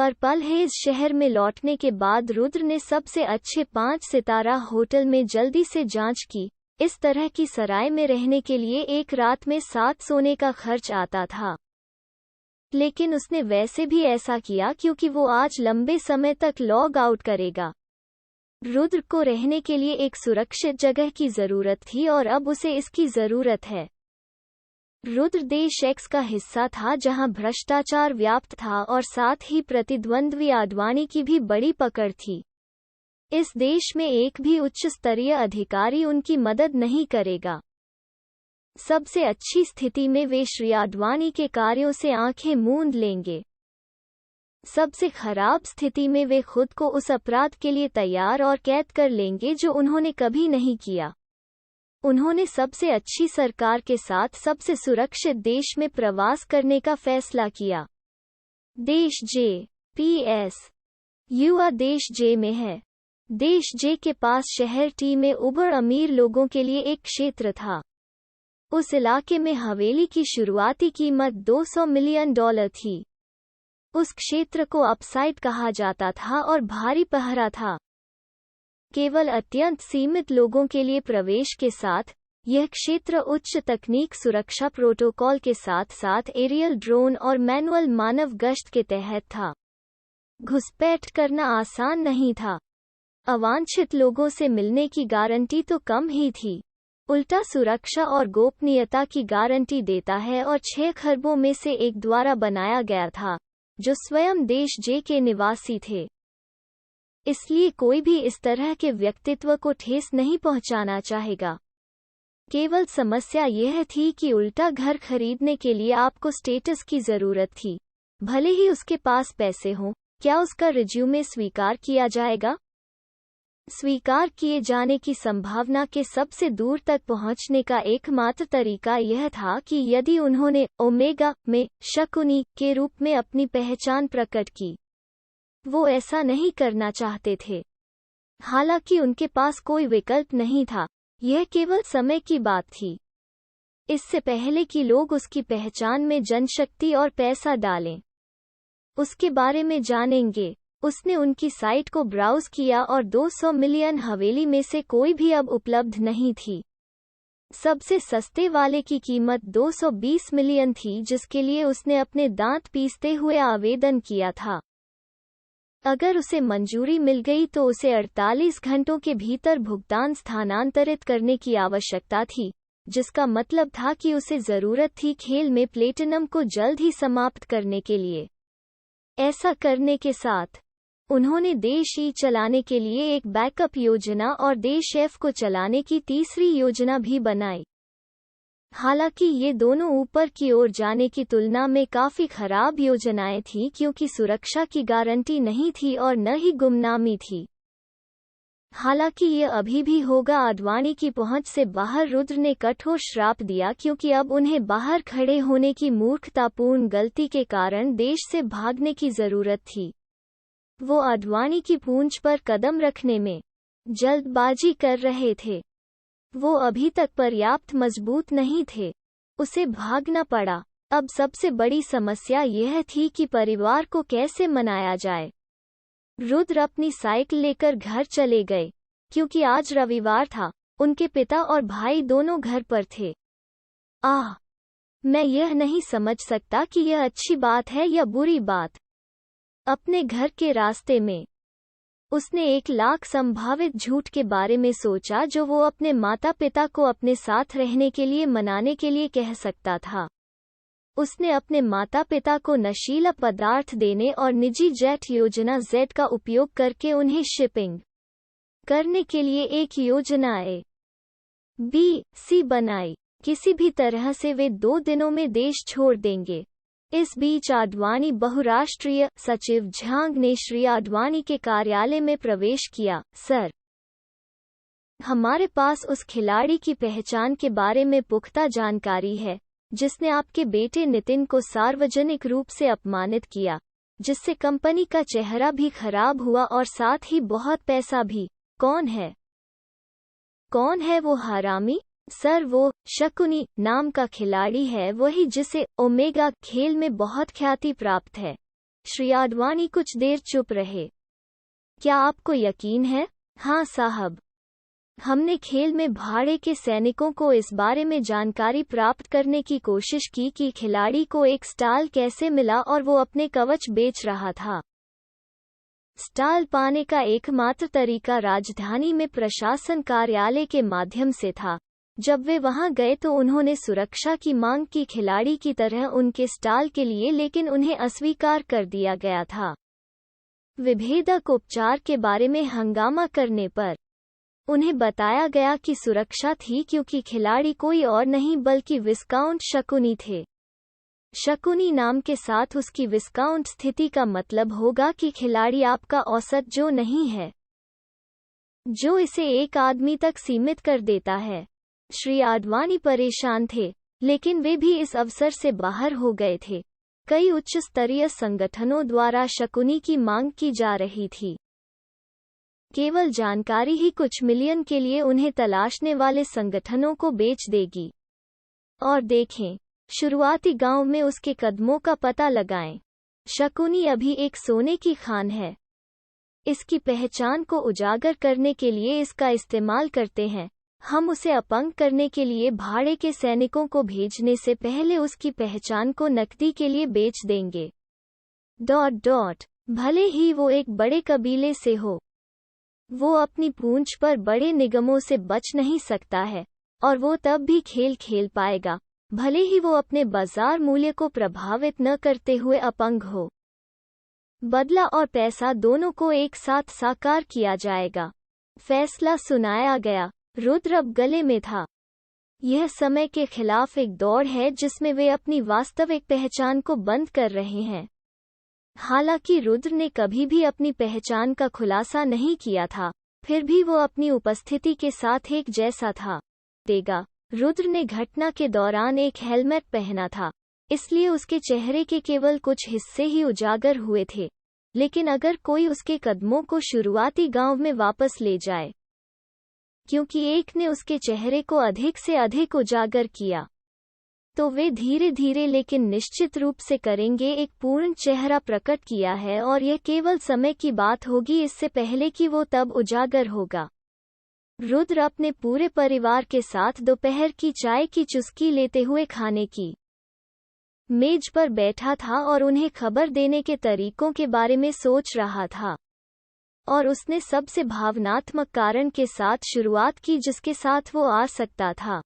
Purple hedge शहर में लौटने के बाद रुद्र ने सबसे अच्छे 5 सितारा होटल में जल्दी से जांच की। इस तरह की सराय में रहने के लिए एक रात में 7 सोने का खर्च आता था, लेकिन उसने वैसे भी ऐसा किया क्योंकि वो आज लंबे समय तक लॉग आउट करेगा। रुद्र को रहने के लिए एक सुरक्षित जगह की जरूरत थी और अब उसे इसकी जरूरत है। रुद्र देश एक्स का हिस्सा था जहां भ्रष्टाचार व्याप्त था और साथ ही प्रतिद्वंद्वी आडवाणी की भी बड़ी पकड़ थी। इस देश में एक भी उच्च स्तरीय अधिकारी उनकी मदद नहीं करेगा। सबसे अच्छी स्थिति में वे श्री आडवाणी के कार्यों से आंखें मूंद लेंगे। सबसे खराब स्थिति में वे खुद को उस अपराध के लिए तैयार और कैद कर लेंगे जो उन्होंने कभी नहीं किया। उन्होंने सबसे अच्छी सरकार के साथ सबसे सुरक्षित देश में प्रवास करने का फैसला किया। देश जे PS युवा देश जे में है। देश जे के पास शहर टी में उभर अमीर लोगों के लिए एक क्षेत्र था। उस इलाके में हवेली की शुरुआती कीमत $200 मिलियन थी। उस क्षेत्र को अपसाइड कहा जाता था और भारी पहरा था। केवल अत्यंत सीमित लोगों के लिए प्रवेश के साथ यह क्षेत्र उच्च तकनीक सुरक्षा प्रोटोकॉल के साथ साथ एरियल ड्रोन और मैनुअल मानव गश्त के तहत था। घुसपैठ करना आसान नहीं था। अवांछित लोगों से मिलने की गारंटी तो कम ही थी, उल्टा सुरक्षा और गोपनीयता की गारंटी देता है और 6 खरबों में से एक द्वारा बनाया गया था, जो स्वयं देश जे के निवासी थे। इसलिए कोई भी इस तरह के व्यक्तित्व को ठेस नहीं पहुंचाना चाहेगा। केवल समस्या यह थी कि उल्टा घर खरीदने के लिए आपको स्टेटस की जरूरत थी, भले ही उसके पास पैसे हों। क्या उसका रिज्यूमे स्वीकार किया जाएगा? स्वीकार किए जाने की संभावना के सबसे दूर तक पहुंचने का एकमात्र तरीका यह था कि यदि उन्होंने ओमेगा में शकुनी के रूप में अपनी पहचान प्रकट की। वो ऐसा नहीं करना चाहते थे। हालांकि उनके पास कोई विकल्प नहीं था, यह केवल समय की बात थी। इससे पहले कि लोग उसकी पहचान में जनशक्ति और पैसा डालें। उसके बारे में जानेंगे। उसने उनकी साइट को ब्राउज किया और 200 मिलियन हवेली में से कोई भी अब उपलब्ध नहीं थी। सबसे सस्ते वाले की कीमत 220 मिलियन थी, जिसके लिए उसने अपने दांत पीसते हुए आवेदन किया था। अगर उसे मंजूरी मिल गई तो उसे 48 घंटों के भीतर भुगतान स्थानांतरित करने की आवश्यकता थी, जिसका मतलब था कि उसे जरूरत थी खेल में प्लेटिनम को जल्द ही समाप्त करने के लिए। ऐसा करने के साथ उन्होंने देश ई चलाने के लिए एक बैकअप योजना और देश एफ को चलाने की तीसरी योजना भी बनाई। हालांकि ये दोनों ऊपर की ओर जाने की तुलना में काफी खराब योजनाएं थीं, क्योंकि सुरक्षा की गारंटी नहीं थी और न ही गुमनामी थी। हालांकि ये अभी भी होगा आडवाणी की पहुंच से बाहर। रुद्र ने कठोर श्राप दिया, क्योंकि अब उन्हें बाहर खड़े होने की मूर्खतापूर्ण गलती के कारण देश से भागने की जरूरत थी। वो आडवाणी की पूंछ पर कदम रखने में जल्दबाजी कर रहे थे। वो अभी तक पर्याप्त मजबूत नहीं थे। उसे भागना पड़ा। अब सबसे बड़ी समस्या यह थी कि परिवार को कैसे मनाया जाए। रुद्र अपनी साइकिल लेकर घर चले गए, क्योंकि आज रविवार था। उनके पिता और भाई दोनों घर पर थे। मैं यह नहीं समझ सकता कि यह अच्छी बात है या बुरी बात। अपने घर के रास्ते में उसने 1 लाख संभावित झूठ के बारे में सोचा, जो वो अपने माता पिता को अपने साथ रहने के लिए मनाने के लिए कह सकता था। उसने अपने माता पिता को नशीला पदार्थ देने और निजी जेट योजना जेड का उपयोग करके उन्हें शिपिंग करने के लिए एक योजना ABC बनाई। किसी भी तरह से वे 2 दिनों में देश छोड़ देंगे। इस बीच आडवाणी बहुराष्ट्रीय सचिव झांग ने श्री आडवाणी के कार्यालय में प्रवेश किया। सर, हमारे पास उस खिलाड़ी की पहचान के बारे में पुख्ता जानकारी है, जिसने आपके बेटे नितिन को सार्वजनिक रूप से अपमानित किया, जिससे कंपनी का चेहरा भी खराब हुआ और साथ ही बहुत पैसा भी। कौन है वो हरामी? सर, वो शकुनी नाम का खिलाड़ी है, वही जिसे ओमेगा खेल में बहुत ख्याति प्राप्त है। श्री आडवाणी कुछ देर चुप रहे। क्या आपको यकीन है? हाँ साहब। हमने खेल में भाड़े के सैनिकों को इस बारे में जानकारी प्राप्त करने की कोशिश की कि खिलाड़ी को एक स्टाल कैसे मिला और वो अपने कवच बेच रहा था। स्टाल पाने का एकमात्र तरीका राजधानी में प्रशासन कार्यालय के माध्यम से था। जब वे वहां गए तो उन्होंने सुरक्षा की मांग की खिलाड़ी की तरह उनके स्टाल के लिए, लेकिन उन्हें अस्वीकार कर दिया गया था। विभेदक उपचार के बारे में हंगामा करने पर उन्हें बताया गया कि सुरक्षा थी क्योंकि खिलाड़ी कोई और नहीं बल्कि विस्काउंट शकुनी थे। शकुनी नाम के साथ उसकी विस्काउंट स्थिति का मतलब होगा कि खिलाड़ी आपका औसत जो नहीं है, जो इसे एक आदमी तक सीमित कर देता है। श्री आडवाणी परेशान थे, लेकिन वे भी इस अवसर से बाहर हो गए थे। कई उच्च स्तरीय संगठनों द्वारा शकुनी की मांग की जा रही थी। केवल जानकारी ही कुछ मिलियन के लिए उन्हें तलाशने वाले संगठनों को बेच देगी। और देखें, शुरुआती गांव में उसके कदमों का पता लगाएं। शकुनी अभी एक सोने की खान है। इसकी पहचान को उजागर करने के लिए इसका इस्तेमाल करते हैं। हम उसे अपंग करने के लिए भाड़े के सैनिकों को भेजने से पहले उसकी पहचान को नकदी के लिए बेच देंगे। ... भले ही वो एक बड़े कबीले से हो, वो अपनी पूंछ पर बड़े निगमों से बच नहीं सकता है, और वो तब भी खेल खेल पाएगा, भले ही वो अपने बाजार मूल्य को प्रभावित न करते हुए अपंग हो। बदला और पैसा दोनों को एक साथ साकार किया जाएगा। फैसला सुनाया गया। रुद्र अब गले में था। यह समय के खिलाफ एक दौड़ है जिसमें वे अपनी वास्तविक पहचान को बंद कर रहे हैं। हालांकि रुद्र ने कभी भी अपनी पहचान का खुलासा नहीं किया था, फिर भी वो अपनी उपस्थिति के साथ एक जैसा था। देगा। रुद्र ने घटना के दौरान एक हेलमेट पहना था, इसलिए उसके चेहरे के केवल कुछ हिस्से ही उजागर हुए थे। लेकिन अगर कोई उसके कदमों को शुरुआती गांव में वापस ले जाए, क्योंकि एक ने उसके चेहरे को अधिक से अधिक उजागर किया, तो वे धीरे धीरे लेकिन निश्चित रूप से करेंगे एक पूर्ण चेहरा प्रकट किया है, और यह केवल समय की बात होगी इससे पहले कि वो तब उजागर होगा। रुद्र अपने पूरे परिवार के साथ दोपहर की चाय की चुस्की लेते हुए खाने की मेज पर बैठा था और उन्हें खबर देने के तरीकों के बारे में सोच रहा था। और उसने सबसे भावनात्मक कारण के साथ शुरुआत की जिसके साथ वो आ सकता था।